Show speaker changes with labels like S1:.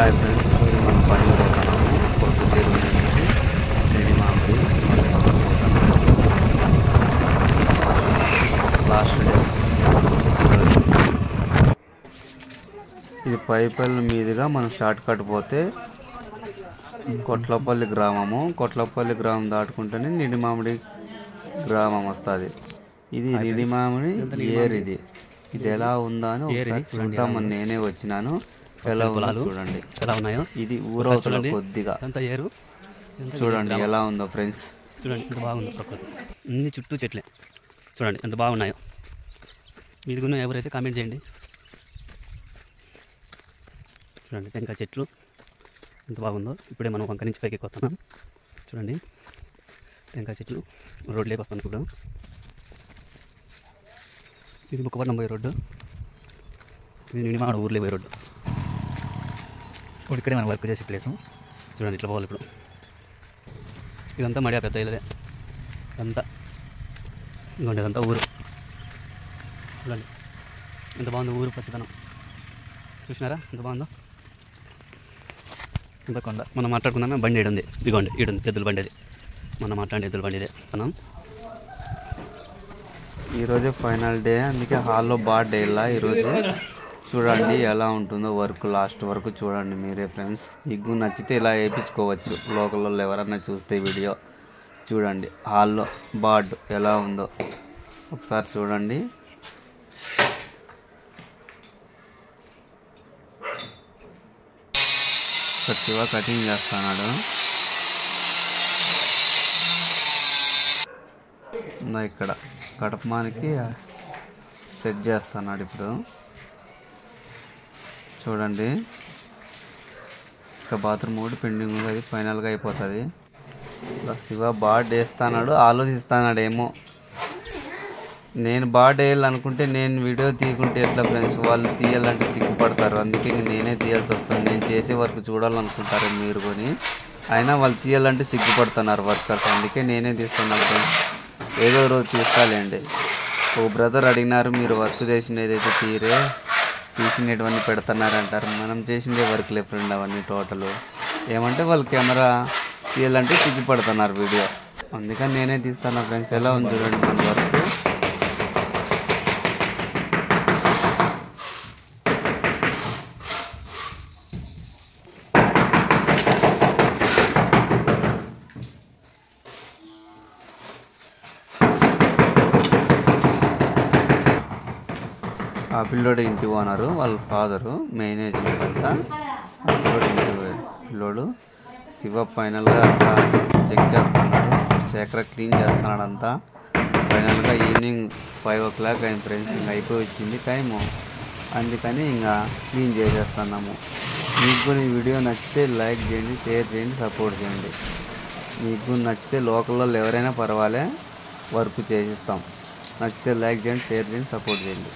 S1: Hi friends, మనం పని పోతున్నాము. కొత్త చెరువు నుంచి నేడి మామిడి లాస్ట్ డే. ఇది పైపల్లి మీదుగా మనం షార్ట్ కట్ పోతే కొట్లపల్లి గ్రామము. కొట్లపల్లి గ్రామం దాటుకుంటేనే నిడి మామిడి గ్రామం వస్తుంది. ఇది నిడి మామిడి ఏర్. ఇది ఎలా ఉందా అని ఒకసారి చూద్దామని నేనే వచ్చినాను. ఎలా ఉందో చూడండి,
S2: ఎలా ఉన్నాయో.
S1: ఇది ఊరవతల కొద్దిగా
S2: ఏరు
S1: చూడండి ఎలా ఉందో ఫ్రెండ్స్.
S2: చూడండి ఎంత బాగుందో ప్రకృతి, అన్ని చుట్టూ చెట్లే. చూడండి ఎంత బాగున్నాయో. ఇది కూడా ఎవరైతే కామెంట్ చేయండి. చూడండి టెంకాయ చెట్లు ఎంత బాగుందో. ఇప్పుడే మనం వంక నుంచి పైకి ఎక్కుతున్నాం. చూడండి టెంకాయ చెట్లు రోడ్లోకి వస్తాను ఇప్పుడు. ఇది ముక్కపట్నం పోయే రోడ్డు, ఇది నిడి మామిడి ఊర్లో పోయే రోడ్డు. ఇప్పుడు ఇక్కడే మనం వర్క్ చేసే ప్లేసు. చూడండి ఇట్లా పోవాలి ఇప్పుడు. ఇదంతా మడియా పెద్ద ఇల్లదే అంతా. ఇంకోండి ఇదంతా ఊరు. చూడండి ఎంత బాగుందో ఊరు పచ్చదనం. చూసినారా ఎంత బాగుందో. ఇంత కొండ మనం మాట్లాడుకుందామే. బండి ఏడుంది, ఇదిగోండి ఈడుంది ఎద్దుల బండి. అది మనం మాట్లాడే ఎద్దుల బండి ఇదే. మనం
S1: ఈరోజే ఫైనల్ డే, అందుకే హాల్లో బాగా డే ఇలా ఈరోజు. చూడండి ఎలా ఉంటుందో వర్క్ లాస్ట్ వరకు చూడండి మీరే ఫ్రెండ్స్. మీకు నచ్చితే ఇలా వేయించుకోవచ్చు. లోకల్ వాళ్ళు ఎవరన్నా చూస్తే వీడియో చూడండి. హాల్లో బార్డ్ ఎలా ఉందో ఒకసారి చూడండి. శివ కటింగ్ చేస్తున్నాడు. ఇక్కడ కడపమానికి సెట్ చేస్తున్నాడు ఇప్పుడు. చూడండి ఇంకా బాత్రూమ్ కూడా పెండింగ్ ఉంది, అది ఫైనల్గా అయిపోతుంది. ఇలా శివ బాగా వేస్తున్నాడు, ఆలోచిస్తున్నాడు ఏమో. నేను బాగా వేయాలనుకుంటే నేను వీడియో తీయకుంటే ఎట్లా ఫ్రెండ్స్, వాళ్ళు తీయాలంటే సిగ్గుపడతారు. అందుకే నేనే తీయాల్సి వస్తుంది. నేను చేసే వర్క్ చూడాలనుకుంటారు మీరు కొని, అయినా వాళ్ళు తీయాలంటే సిగ్గుపడుతున్నారు వర్కర్స్. అందుకే నేనే తీస్తున్నాను ఫ్రెండ్స్. ఏదో రోజు తీసుకోలేండి. ఓ బ్రదర్ అడిగినారు, మీరు వర్క్ చేసిన ఏదైతే తీసినవన్నీ పెడుతున్నారంటారు. మనం చేసిండే వర్క్లే ఫ్రెండ్ అవన్నీ టోటల్. ఏమంటే వాళ్ళు కెమెరా తీయాలంటే సిగ్గుపడుతున్నారు వీడియో. అందుకని నేనే తీస్తాను ఫ్రెండ్స్. ఎలా ఉంది చూడండి మన వర్క్. ఆ పిల్లోడు ఇంటి ఓనరు, వాళ్ళ ఫాదరు మేనేజర్ అంతా. పిల్లోడు శివ ఫైనల్గా అంతా చెక్ చేస్తున్నాడు. శేఖర క్లీన్ చేస్తున్నాడు అంతా. ఫైనల్గా ఈవినింగ్ 5 o'clock అయింది ఫ్రెండ్స్. ఇంకా అయిపోయి వచ్చింది టైము. అందుకని ఇంకా క్లీన్ చేసేస్తున్నాము. మీకు ఈ వీడియో నచ్చితే లైక్ చేయండి, షేర్ చేయండి, సపోర్ట్ చేయండి. మీకు నచ్చితే లోకల్లో ఎవరైనా పర్వాలే వర్క్ చేసిస్తాం. నచ్చితే లైక్ చేయండి, షేర్ చేయండి, సపోర్ట్ చేయండి.